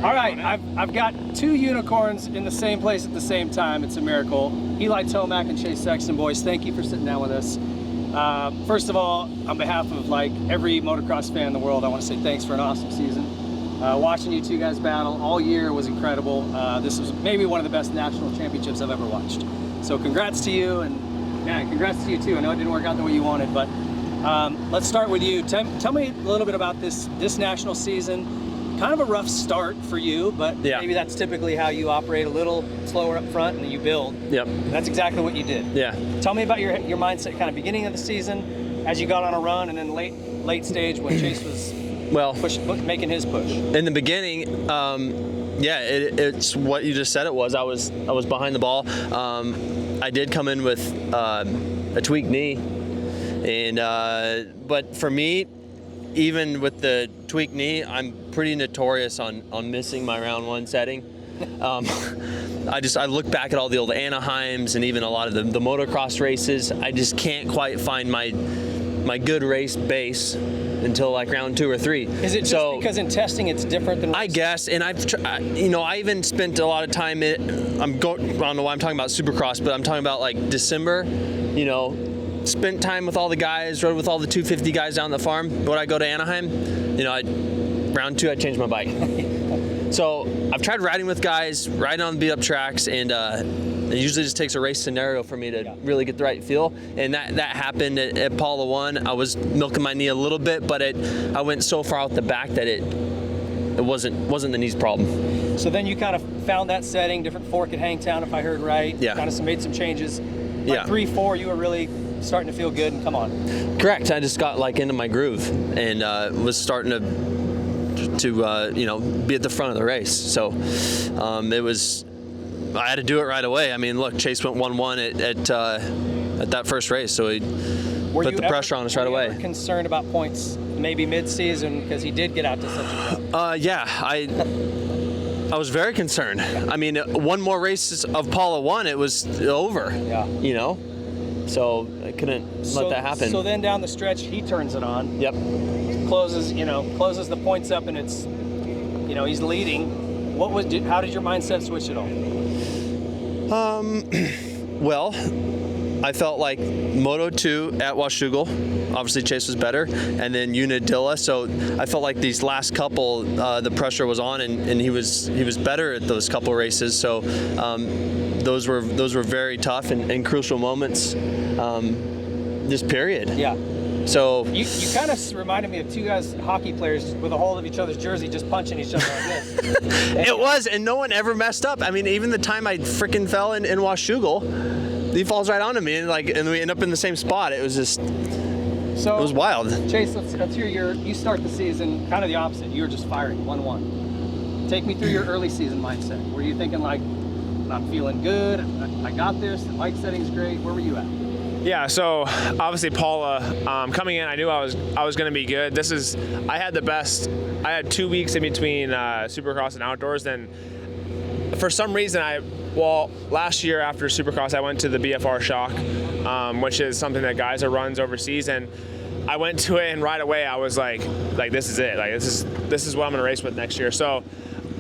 All right, I've got two unicorns in the same place at the same time. It's a miracle. Eli Tomac and Chase Sexton, boys, thank you for sitting down with us. First of all, on behalf of like every motocross fan in the world, I want to say thanks for an awesome season. Watching you two guys battle all year was incredible. This was maybe one of the best national championships I've ever watched. So congrats to you, and man, congrats to you too. I know it didn't work out the way you wanted, but let's start with you. Tell me a little bit about this national season. Kind of a rough start for you, but yeah, maybe that's typically how you operate, a little slower up front and then you build. Yep. That's exactly what you did. Yeah. Tell me about your mindset kind of beginning of the season as you got on a run, and then late stage when Chase was making his push. In the beginning, yeah, it's what you just said it was. I was behind the ball. I did come in with a tweaked knee, and but for me, even with the tweaked knee, I'm pretty notorious on missing my round one setting. I look back at all the old Anaheims and even a lot of the motocross races. I just can't quite find my good race base until like round 2 or 3. Is it just because in testing it's different than racing? I guess, and I even spent a lot of time I don't know why I'm talking about Supercross, but I'm talking about like December, spent time with all the guys, rode with all the 250 guys down the farm. When I go to Anaheim, round 2 I changed my bike. So I've tried riding with guys, riding on beat up tracks, and it usually just takes a race scenario for me to really get the right feel. And that happened at Paula 1. I was milking my knee a little bit, but I went so far out the back that it wasn't the knee's problem. So then you kind of found that setting, different fork at Hangtown, if I heard right. Yeah. Kind of made some changes. Yeah. 3-4, you were really starting to feel good and come on. Correct. I just got like into my groove and was starting to be at the front of the race. So I had to do it right away. I mean, look, Chase went 1-1 at that first race, so he put the pressure on us right away. Were you ever concerned about points maybe mid-season because he did get out to such a run? Yeah, I was very concerned. I mean, one more race of Paula 1, it was over. Yeah. So I couldn't let that happen. So then down the stretch, he turns it on. Yep. Closes the points up, and it's, he's leading. How did your mindset switch at all? Well, I felt like Moto 2 at Washougal, obviously Chase was better, and then Unadilla. So I felt like these last couple, the pressure was on, and he was better at those couple races. So those were very tough and crucial moments. This period. Yeah. So you kind of reminded me of two guys, hockey players, with a hold of each other's jersey, just punching each other like this. It was, and no one ever messed up. I mean, even the time I freaking fell in Washougal, he falls right onto me, and we end up in the same spot. It was just, it was wild. Chase, let's hear you start the season kind of the opposite. You were just firing 1-1. Take me through your early season mindset. Were you thinking like, I'm feeling good, I got this, the bike setting's great? Where were you at? Yeah, so obviously Paula, coming in, I knew I was going to be good. I had 2 weeks in between Supercross and outdoors. Then for some reason, last year after Supercross, I went to the BFR Shock, which is something that Geyser runs overseas, and I went to it, and right away I was like this is it. Like this is what I'm going to race with next year. So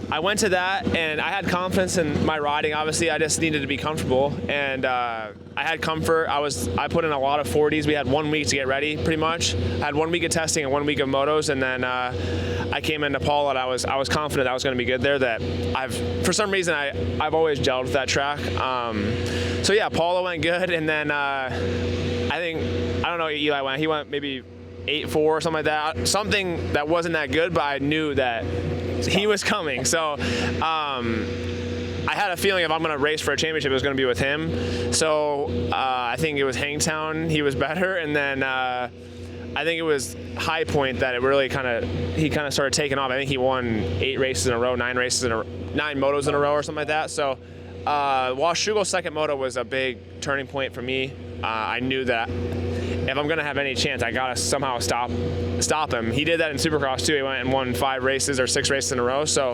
I went to that, and I had confidence in my riding. Obviously, I just needed to be comfortable, and I had comfort. I put in a lot of 40s. We had 1 week to get ready, pretty much. I had 1 week of testing and 1 week of motos, and then I came into Paula, and I was confident I was going to be good there. That for some reason I've always gelled with that track. So yeah, Paula went good, and then I don't know, Eli went. He went maybe 8-4 or something like that. Something that wasn't that good, but I knew that he was coming. So I had a feeling if I'm going to race for a championship, it was going to be with him. So I think it was Hangtown. He was better. And then I think it was High Point that he kind of started taking off. I think he won 8 races in a row, 9 motos in a row or something like that. So Washougal's second moto was a big turning point for me. I knew that if I'm going to have any chance, I got to somehow stop him. He did that in Supercross too. He went and won 5 races or 6 races in a row. So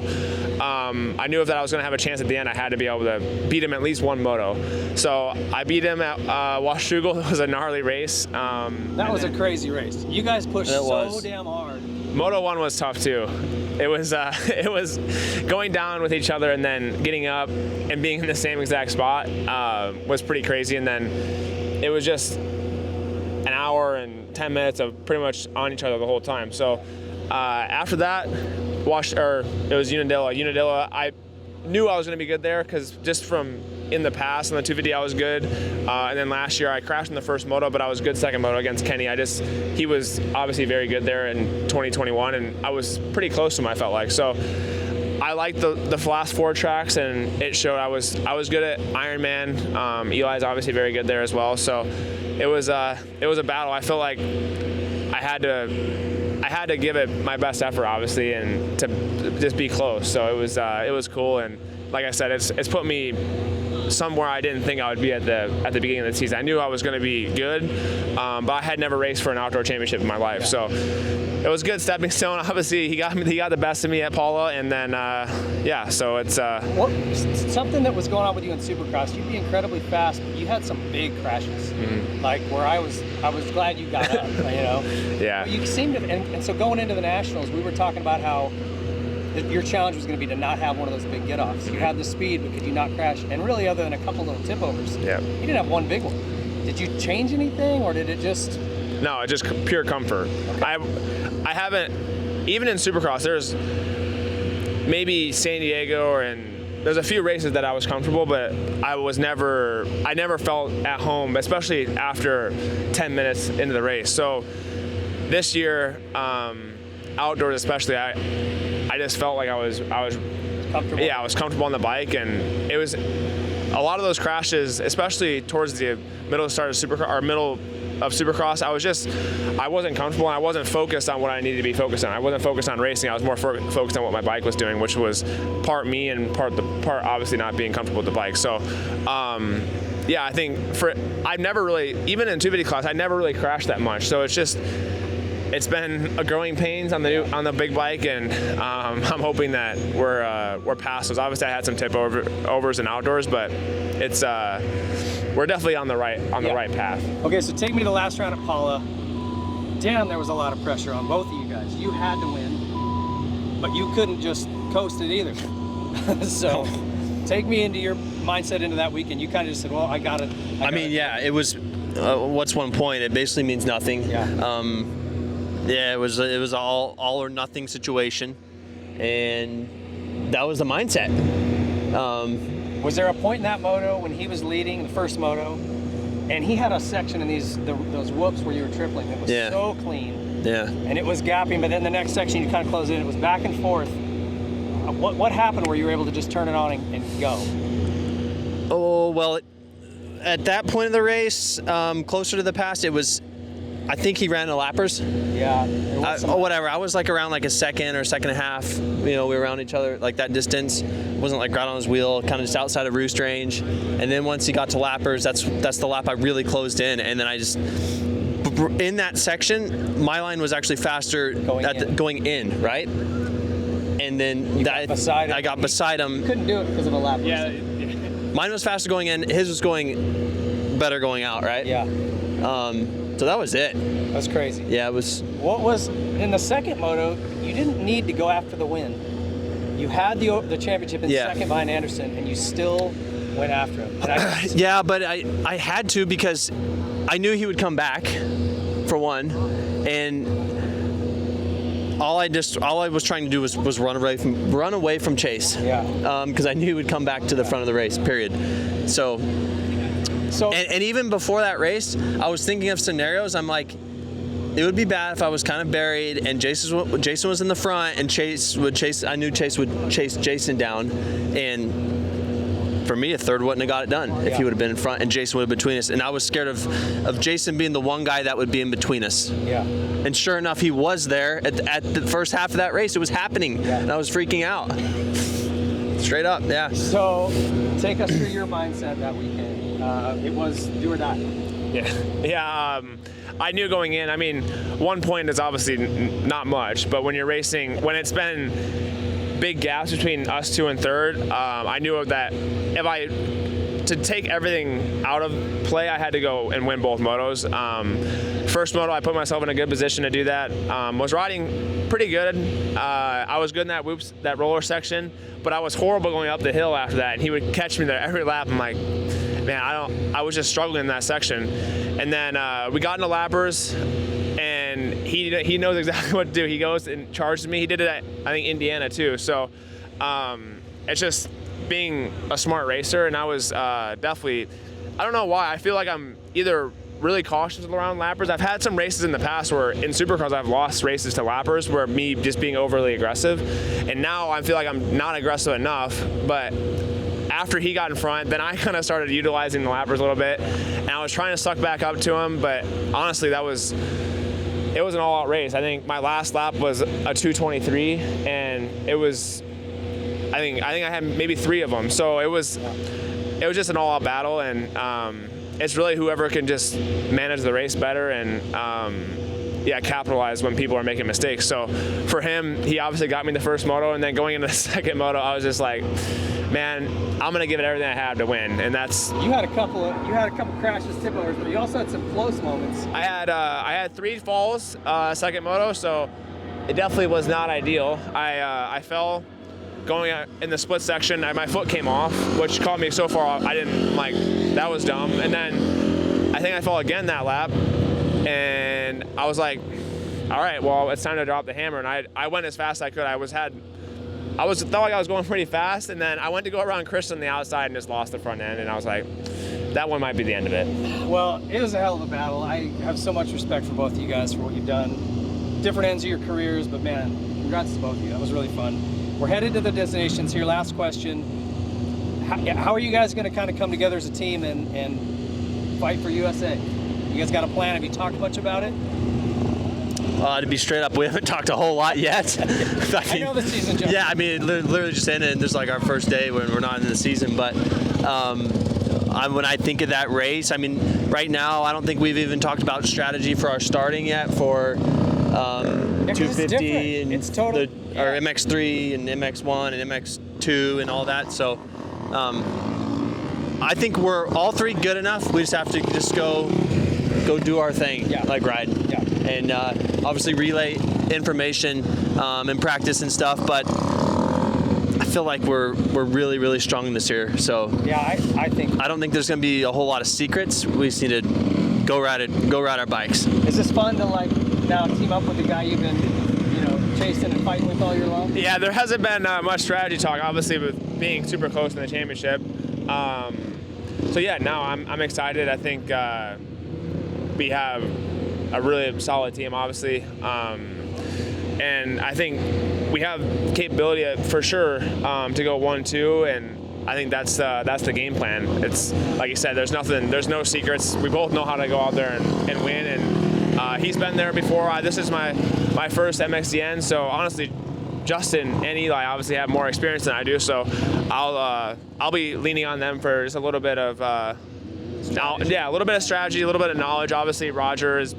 I knew if that I was going to have a chance at the end, I had to be able to beat him at least one moto. So I beat him at Washougal. It was a gnarly race. That was a crazy race. You guys pushed so damn hard. Moto 1 was tough too. It was going down with each other and then getting up and being in the same exact spot was pretty crazy. And then it was just an hour and 10 minutes of pretty much on each other the whole time. So after that, it was Unadilla. Unadilla, I knew I was going to be good there because just from in the past on the 250 I was good, and then last year I crashed in the first moto, but I was good second moto against Kenny. He was obviously very good there in 2021, and I was pretty close to him, I felt like. So I liked the last 4 tracks, and it showed I was good at Ironman. Eli's obviously very good there as well. So it was a battle. I felt like I had to give it my best effort, obviously, and to just be close. So it was cool, and like I said, it's put me somewhere I didn't think I would be at the beginning of the season. I knew I was going to be good, but I had never raced for an outdoor championship in my life. So it was a good stepping stone. Obviously, he got the best of me at Paula, and then so it's something that was going on with you in Supercross. You'd be incredibly fast, but you had some big crashes, like where I was glad you got up. Yeah. But you seemed to, and so going into the Nationals, we were talking about how your challenge was going to be to not have one of those big get-offs. You had the speed, but could you not crash? And really, other than a couple little tip-overs, you didn't have one big one. Did you change anything, or did it just... No, it's just pure comfort. Okay. I haven't, even in Supercross, there's maybe San Diego there's a few races that I was comfortable, but I never felt at home, especially after 10 minutes into the race. So this year, outdoors especially, I just felt like I was comfortable. Yeah, I was comfortable on the bike, and it was a lot of those crashes, especially towards the middle of Supercross. I wasn't comfortable, and I wasn't focused on what I needed to be focused on. I wasn't focused on racing. I was more focused on what my bike was doing, which was part me and part obviously not being comfortable with the bike. So I think I've never really, even in 250 class, I never really crashed that much. So it's been a growing pains on the big bike, and I'm hoping that we're past those. Obviously, I had some tip overs and outdoors, but we're definitely on the right path. Okay, so take me to the last round at Paula. Damn, there was a lot of pressure on both of you guys. You had to win, but you couldn't just coast it either. So take me into your mindset into that weekend. You kind of just said, well, I got it. It was, what's 1 point? It basically means nothing. Yeah. It was all or nothing situation, and that was the mindset. Was there a point in that moto when he was leading the first moto, and he had a section in those whoops where you were tripling that was so clean, and it was gapping, but then the next section you kind of closed in, it was back and forth. What happened where you were able to just turn it on and go? Oh, well, at that point of the race, closer to the pass, it was, I think he ran the lappers. Yeah. Whatever. I was like around like a second or second and a half. We were around each other like that distance. Wasn't like right on his wheel, kind of just outside of roost range. And then once he got to lappers, that's the lap I really closed in. And then I just, in that section, my line was actually faster going in, right? And then I got beside him. You couldn't do it because of a lap. Yeah. Mine was faster going in. His was going better going out, right? Yeah. So that was it. That's crazy. Yeah, it was. What was in the second moto? You didn't need to go after the win. You had the championship in second behind Anderson, and you still went after him. Yeah, but I had to because I knew he would come back, for one, and all I was trying to do was run away from Chase. Yeah. Because I knew he would come back to the front of the race. Period. So and even before that race, I was thinking of scenarios. I'm like, it would be bad if I was kind of buried and Jason was in the front and I knew Chase would chase Jason down, and for me, a third wouldn't have got it done if he would have been in front and Jason would have been between us. And I was scared of Jason being the one guy that would be in between us. Yeah. And sure enough, he was there at the first half of that race. It was happening, and I was freaking out. Straight up, yeah. So, take us through your mindset that weekend. It was do or die. Yeah. I knew going in. I mean, 1 point is obviously not much, but when you're racing, when it's been big gaps between us two and third, I knew that if I to take everything out of play, I had to go and win both motos. First moto, I put myself in a good position to do that. Was riding pretty good. I was good in that roller section, but I was horrible going up the hill after that. And he would catch me there every lap. I'm like, man, I was just struggling in that section. And then we got into lappers, and he knows exactly what to do. He goes and charges me. He did it at, I think, Indiana too. So it's just being a smart racer, and I was definitely, I don't know why, I feel like I'm either really cautious around lappers. I've had some races in the past where in Supercross I've lost races to lappers where me just being overly aggressive, and now I feel like I'm not aggressive enough. But after he got in front, then I kind of started utilizing the lappers a little bit, and I was trying to suck back up to him, but honestly it was an all-out race. I think my last lap was a 2:23, and it was, I think I had maybe 3 of them. So it was just an all-out battle, and it's really whoever can just manage the race better and capitalize when people are making mistakes. So for him, he obviously got me the first moto, and then going into the second moto, I was just like, man, I'm gonna give it everything I have to win, and that's. You had a couple crashes, tip overs, but you also had some close moments. I had 3 falls second moto, so it definitely was not ideal. I fell going in the split section. My foot came off, which caught me so far off. I didn't like, that was dumb. And then I think I fell again that lap, and I was like, all right, well, it's time to drop the hammer. And I went as fast as I could. I felt like I was going pretty fast, and then I went to go around Chris on the outside and just lost the front end, and I was like, that one might be the end of it. Well, it was a hell of a battle. I have so much respect for both of you guys for what you've done. Different ends of your careers, but man, congrats to both of you. That was really fun. We're headed to the destinations here. Last question. How are you guys going to kind of come together as a team and fight for USA? You guys got a plan? Have you talked much about it? To be straight up, we haven't talked a whole lot yet. I know the season just. Yeah, I mean, literally just ended, and this is like our first day when we're not in the season. But when I think of that race, I mean, right now, I don't think we've even talked about strategy for our starting yet for 250 and it's total, our MX3 and MX1 and MX2 and all that. So I think we're all 3 good enough. We just have to just go do our thing, like ride. Yeah. And obviously relay information and practice and stuff, but I feel like we're really, really strong this year. So yeah, I think I don't think there's going to be a whole lot of secrets. We just need to go ride our bikes. Is this fun to like now team up with the guy you've been chasing and fighting with all year long? Yeah, there hasn't been much strategy talk, obviously, with being super close in the championship. So yeah, now I'm excited. I think we have a really solid team, obviously, and I think we have capability for sure to go 1-2, and I think that's the game plan. It's like you said, there's no secrets. We both know how to go out there and win, and he's been there before. This is my first MXdN, so honestly, Justin and Eli obviously have more experience than I do, so I'll be leaning on them for just a little bit of a little bit of strategy, a little bit of knowledge. Obviously, Roger has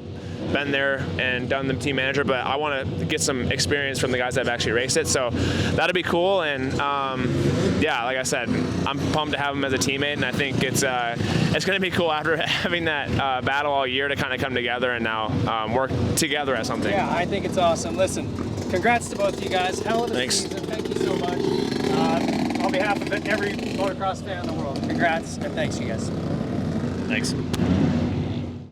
been there and done the team manager, but I want to get some experience from the guys that have actually raced it, so that'll be cool. And like I said, I'm pumped to have him as a teammate, and I think it's going to be cool after having that battle all year to kind of come together and now work together at something. Yeah, I think it's awesome. Listen, congrats to both of you guys. Hell of a season. Thank you so much. On behalf of every motocross fan in the world, congrats and thanks, you guys. Thanks.